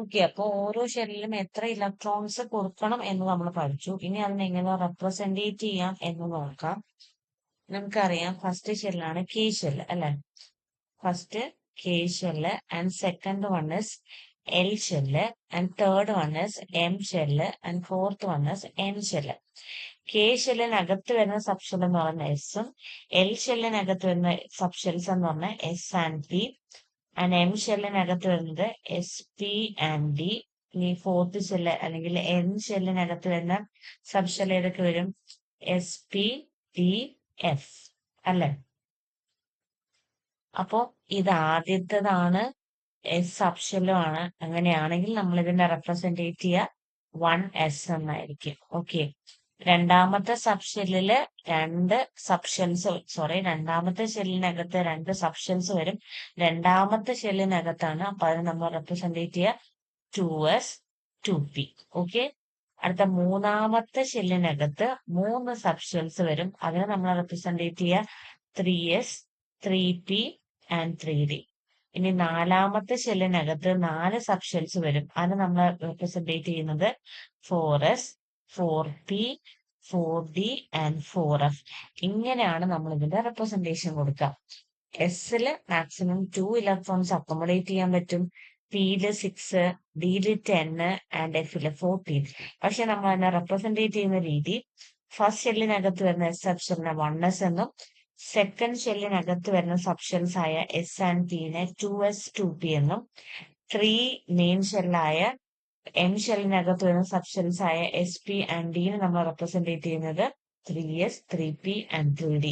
Okay, അപ്പൊ ഓരോ ഷെല്ലിലും എത്ര ഇലക്ട്രോൺസ് കൊടുക്കണം എന്ന് നമ്മൾ പഠിച്ചു. ഇനി അതിനെങ്ങനെ റെപ്രസെന്റേറ്റ് ചെയ്യാം എന്ന് നോക്കാം. നമുക്കറിയാം ഫസ്റ്റ് ഷെല്ലാണ് കെ ഷെല്ല് അല്ലെ. First K shell and second one is L shell and third one is M shell and fourth one is N shell. K ഷെല്ലിനകത്ത് വരുന്ന സബ്ഷെൽ എന്ന് പറയുന്ന എസും എൽ ഷെല്ലിനകത്ത് വരുന്ന സബ്ഷെൽസ് എന്ന് പറഞ്ഞാൽ S and P and M ഷെല്ലിനകത്ത് വരുന്നത് എസ് പി ആൻഡ് ഡി. ഇനി ഫോർത്ത് ഷെല്ല് അല്ലെങ്കിൽ എൻ ഷെല്ലിനകത്ത് വരുന്ന സബ്ഷെൽ ഏതൊക്കെ വരും? എസ് പി ഡി എഫ് അല്ലെ. അപ്പോ ഇത് ആദ്യത്തേതാണ്, എസ് സബ്ഷെല്ലും ആണ്. അങ്ങനെയാണെങ്കിൽ നമ്മൾ ഇതിന്റെ റെപ്രസെന്റേറ്റ് ചെയ്യുക 1s എന്നായിരിക്കും. ഓക്കെ, രണ്ടാമത്തെ സബ്ഷെല്ലില് രണ്ടാമത്തെ ഷെല്ലിനകത്ത് 2 സബ്ഷെൽസ് വരും. രണ്ടാമത്തെ ഷെല്ലിനകത്താണ്. അപ്പൊ അത് നമ്മൾ റെപ്രസെന്റേറ്റ് ചെയ്യുക 2s 2p. ഓക്കെ, അടുത്ത മൂന്നാമത്തെ ഷെല്ലിനകത്ത് 3 സബ്ഷെൽസ് വരും. അതിനെ നമ്മൾ റെപ്രസെന്റേറ്റ് ചെയ്യുക 3s 3p ആൻഡ് 3d. ഇനി നാലാമത്തെ ഷെല്ലിനകത്ത് 4 സബ്ഷെൽസ് വരും. അത് നമ്മൾ റെപ്രസെന്റേറ്റ് ചെയ്യുന്നത് 4s 4p 4d and 4f. ഇങ്ങനെയാണ് നമ്മൾ ഇതിന്റെ റെപ്രസെന്റേഷൻ കൊടുക്കുക. എസില് മാക്സിമം 2 ഇലക്ട്രോൺസ് അക്കോമഡേറ്റ് ചെയ്യാൻ പറ്റും, പിയില് 6, ഡിയില് 10 ആൻഡ് എഫില് 14. പക്ഷെ നമ്മൾ അതിനെ റെപ്രസെന്റേറ്റ് ചെയ്യുന്ന രീതി ഫസ്റ്റ് ഷെല്ലിനകത്ത് വരുന്ന എസ് സബ്ഷെല്ലിനെ 1s എന്നും സെക്കൻഡ് ഷെല്ലിനകത്ത് വരുന്ന സബ്ഷെൽസ് ആയ എസ് ആൻഡ് പിനെ 2s 2p എന്നും 3 മെയിൻ ഷെല്ലായ എം ഷെല്ലിനകത്ത് വരുന്ന സബ്ഷെൽസ് ആയ എസ് പി ആൻഡ് ഡിനെ നമ്മൾ റെപ്രസെന്റേറ്റ് ചെയ്യുന്നത് 3s 3p and 3d.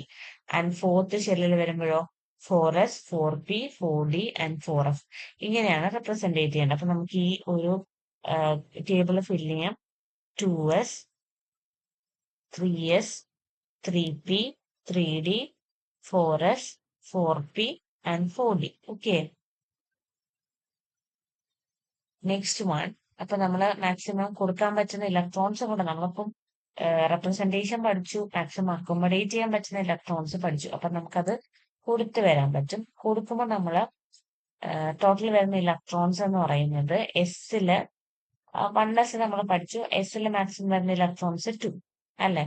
And fourth ഷെല്ലിൽ വരുമ്പോഴോ 4s 4p 4d and 4f. ഇങ്ങനെയാണ് റെപ്രസെന്റേറ്റ് ചെയ്യേണ്ടത്. അപ്പൊ നമുക്ക് ഈ ഒരു ടേബിൾ ഫില്ല് ചെയ്യാം. 2s 3s 3p 3d 4s 4p and 4d. Okay, next one. അപ്പൊ നമ്മൾ മാക്സിമം കൊടുക്കാൻ പറ്റുന്ന ഇലക്ട്രോൺസ് കൊണ്ട് നമ്മളിപ്പം റെപ്രസെന്റേഷൻ പഠിച്ചു, മാക്സിമം അക്കോമഡേറ്റ് ചെയ്യാൻ പറ്റുന്ന ഇലക്ട്രോൺസ് പഠിച്ചു. അപ്പൊ നമുക്കത് കൊടുത്തു വരാൻ പറ്റും. കൊടുക്കുമ്പോൾ നമ്മൾ ടോട്ടൽ വരുന്ന ഇലക്ട്രോൺസ് എന്ന് പറയുന്നത് എസില് 1s നമ്മൾ പഠിച്ചു. എസില് മാക്സിമം വരുന്ന ഇലക്ട്രോൺസ് 2 അല്ലെ.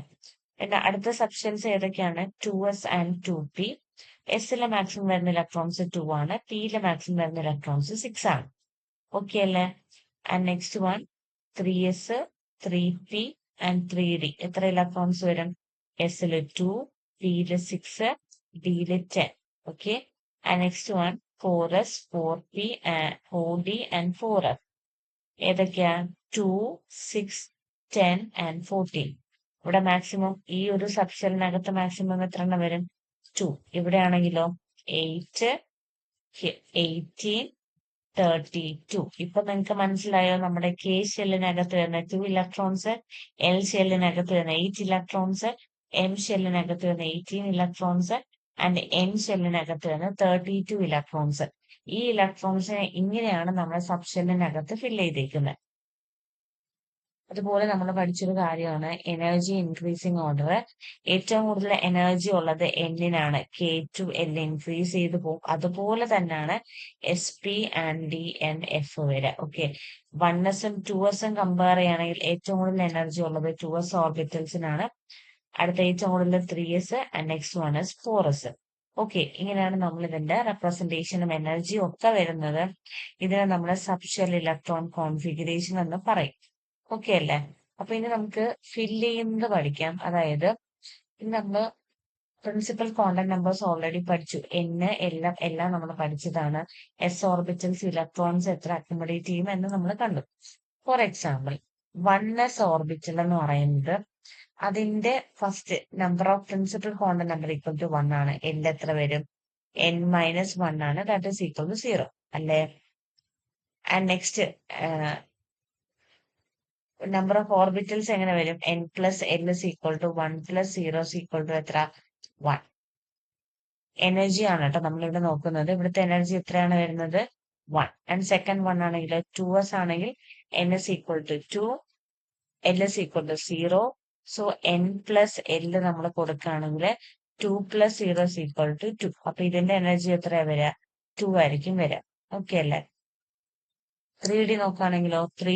പിന്നെ അടുത്ത സബ്ഷെൽസ് ഏതൊക്കെയാണ്? 2s and 2p. എസിലെ മാക്സിമം വരുന്ന ഇലക്ട്രോൺസ് 2 ആണ്, പിയിലെ മാക്സിമം വരുന്ന ഇലക്ട്രോൺസ് 6 ആണ്. ഓക്കെ അല്ലേ. And next one 3s 3p and 3d. എത്ര ഇലക്ട്രോൺസ് വരും? എസില് 2, പിയില് 6, ഡിയില് 10. Okay, and next one 4s 4p 4d and 4f. ഏതൊക്കെയാ? 2, 6, 10 ആൻഡ് 14. ഇവിടെ മാക്സിമം ഈ ഒരു സബ്ഷെല്ലിനകത്ത് മാക്സിമം എത്ര എണ്ണം വരും? 2. ഇവിടെ ആണെങ്കിലോ 8, 18, 32. ഇപ്പൊ നിങ്ങൾക്ക് മനസ്സിലായോ? നമ്മുടെ കെ ഷെല്ലിനകത്ത് വരുന്ന 2 ഇലക്ട്രോൺസ്, എൽ ഷെല്ലിനകത്ത് വരുന്ന 8 ഇലക്ട്രോൺസ്, എം ഷെല്ലിനകത്ത് വരുന്ന 18 ഇലക്ട്രോൺസ് ആൻഡ് എൻ ഷെല്ലിനകത്ത് വരുന്ന 32 ഇലക്ട്രോൺസ്. ഈ ഇലക്ട്രോൺസിനെ ഇങ്ങനെയാണ് നമ്മൾ സബ്ഷെല്ലിനകത്ത് ഫില്ല് ചെയ്തേക്കുന്നത്. അതുപോലെ നമ്മൾ പഠിച്ചൊരു കാര്യമാണ് എനർജി ഇൻക്രീസിങ് ഓർഡർ. ഏറ്റവും കൂടുതൽ എനർജി ഉള്ളത് എന്നിനാണ്. കെ ടു എൽ ഇൻക്രീസ് ചെയ്ത് പോകും. അതുപോലെ തന്നെയാണ് S P and D and F വരെ. ഓക്കെ, 1sഉം 2sഉം കമ്പയർ ചെയ്യുകയാണെങ്കിൽ ഏറ്റവും കൂടുതൽ എനർജി ഉള്ളത് 2s ഓർബിറ്റൽസിനാണ്. അടുത്ത ഏറ്റവും കൂടുതൽ 3s and next 1s 4s. Okay, ഇങ്ങനെയാണ് നമ്മൾ ഇതിന്റെ റെപ്രസെന്റേഷനും എനർജിയും ഒക്കെ വരുന്നത്. ഇതിനെ നമ്മൾ സബ്ഷെൽ ഇലക്ട്രോൺ കോൺഫിഗറേഷൻ എന്ന് പറയും. ഓക്കെ അല്ലേ. അപ്പൊ ഇനി നമുക്ക് ഫില്ല് ചെയ്യുന്നത് പഠിക്കാം. അതായത് ഇനി നമ്മൾ പ്രിൻസിപ്പൽ ക്വാണ്ടം നമ്പേഴ്സ് ഓൾറെഡി പഠിച്ചു. എല്ലാം നമ്മൾ പഠിച്ചതാണ്. എസ് ഓർബിറ്റൽസ് ഇലക്ട്രോൺസ് എത്ര അക്കോമഡേറ്റ് ചെയ്യും എന്ന് നമ്മൾ കണ്ടു. ഫോർ എക്സാമ്പിൾ 1s ഓർബിറ്റൽ എന്ന് പറയുന്നത് അതിന്റെ first number of principal quantum number equal to 1 ആണ്. എൽ എത്ര വരും? n-1 ആണ്. ദാറ്റ് ഈസ് ഈക്വൽ ടു 0 അല്ലേ. And next number of orbitals എങ്ങനെ വരും? n plus l is equal to 1 plus 0 is equal to എത്ര? 1. എനർജി ആണ് കേട്ടോ നമ്മളിവിടെ നോക്കുന്നത്. ഇവിടുത്തെ എനർജി എത്രയാണ് വരുന്നത്? 1. ആൻഡ് സെക്കൻഡ് വൺ ആണെങ്കിൽ 2s ആണെങ്കിൽ n is equal to 2, l is equal to 0. So n plus l നമ്മൾ കൊടുക്കുകയാണെങ്കിൽ 2 plus 0 is equal to 2. അപ്പൊ ഇതിന്റെ എനർജി എത്രയാ വരിക? 2 ആയിരിക്കും വരിക. ഓക്കെ അല്ലേ. 3D നോക്കുകയാണെങ്കിലോ 3